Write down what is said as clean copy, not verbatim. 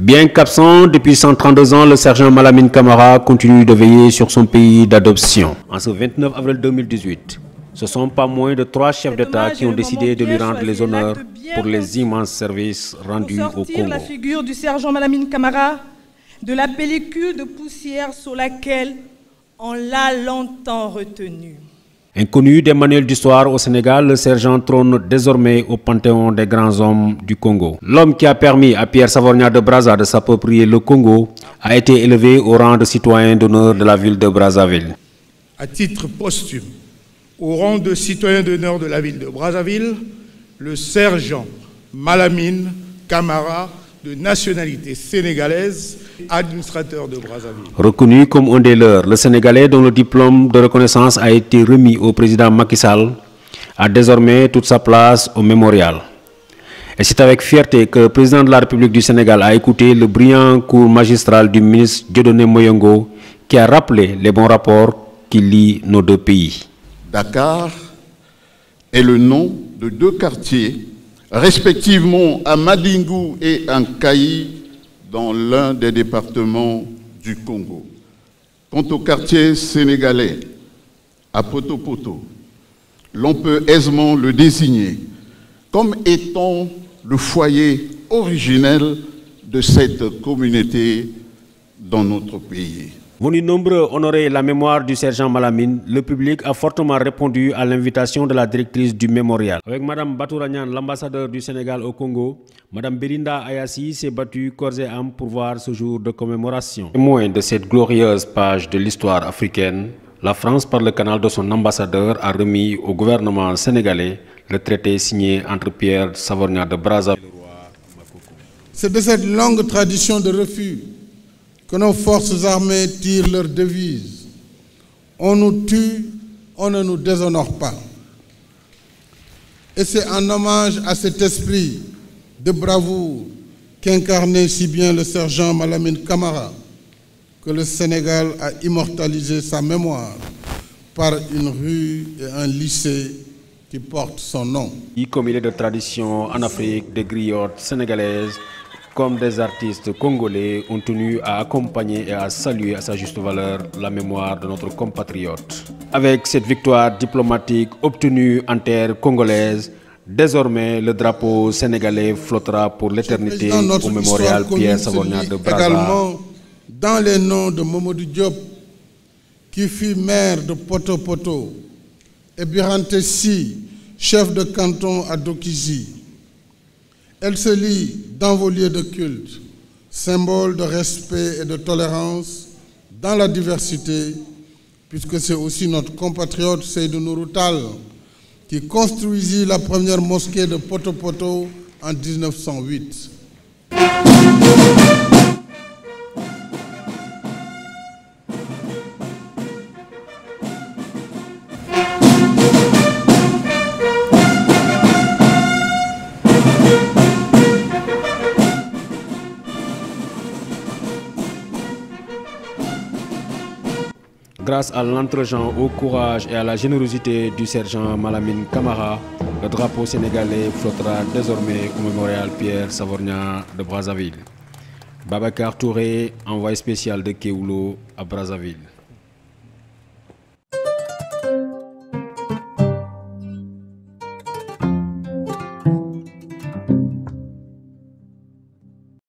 Bien qu'absent depuis 132 ans, le sergent Malamine Camara continue de veiller sur son pays d'adoption. En ce 29 avril 2018, ce ne sont pas moins de 3 chefs d'État qui ont décidé de lui rendre les honneurs pour les immenses services rendus au Congo. La figure du sergent Malamine Camara de la pellicule de poussière sur laquelle on l'a longtemps retenu. Inconnu des manuels d'histoire au Sénégal, le sergent trône désormais au panthéon des grands hommes du Congo. L'homme qui a permis à Pierre Savorgna de Brazza de s'approprier le Congo a été élevé au rang de citoyen d'honneur de la ville de Brazzaville. À titre posthume, au rang de citoyen d'honneur de la ville de Brazzaville, le sergent Malamine Camara, de nationalité sénégalaise, administrateur de Brazzaville. Reconnu comme un des leurs, le Sénégalais dont le diplôme de reconnaissance a été remis au président Macky Sall a désormais toute sa place au mémorial. Et c'est avec fierté que le président de la République du Sénégal a écouté le brillant cours magistral du ministre Dieudonné Moyongo qui a rappelé les bons rapports qui lient nos deux pays. Dakar est le nom de 2 quartiers, respectivement à Madingou et à Nkayi, dans l'un des départements du Congo. Quant au quartier sénégalais, à Poto-Poto, l'on peut aisément le désigner comme étant le foyer originel de cette communauté dans notre pays. Venu nombreux honorer la mémoire du sergent Malamine, le public a fortement répondu à l'invitation de la directrice du mémorial. Avec Mme Batouragnan, l'ambassadeur du Sénégal au Congo, Mme Belinda Ayassi s'est battue corps et âme pour voir ce jour de commémoration. Témoin de cette glorieuse page de l'histoire africaine, la France, par le canal de son ambassadeur, a remis au gouvernement sénégalais le traité signé entre Pierre Savorgna de Brazza. C'est de cette longue tradition de refus que nos forces armées tirent leur devise. On nous tue, on ne nous déshonore pas. Et c'est en hommage à cet esprit de bravoure qu'incarnait si bien le sergent Malamine Camara que le Sénégal a immortalisé sa mémoire par une rue et un lycée qui portent son nom. Comme il est de tradition en Afrique, des griottes sénégalaises comme des artistes congolais ont tenu à accompagner et à saluer à sa juste valeur la mémoire de notre compatriote. Avec cette victoire diplomatique obtenue en terre congolaise, désormais le drapeau sénégalais flottera pour l'éternité au mémorial Pierre Savorgna de Brazza. Également dans les noms de Mamadou Diop, qui fut maire de Poto-Poto, et Birante Sy, chef de canton à Dokizi. Elle se lie dans vos lieux de culte, symbole de respect et de tolérance dans la diversité, puisque c'est aussi notre compatriote Seydou Nourou Tall qui construisit la première mosquée de Poto-Poto en 1908. Grâce à l'entre-gens, au courage et à la générosité du sergent Malamine Camara, le drapeau sénégalais flottera désormais au mémorial Pierre Savorgna de Brazzaville. Babacar Touré, envoyé spécial de Kewoulo à Brazzaville.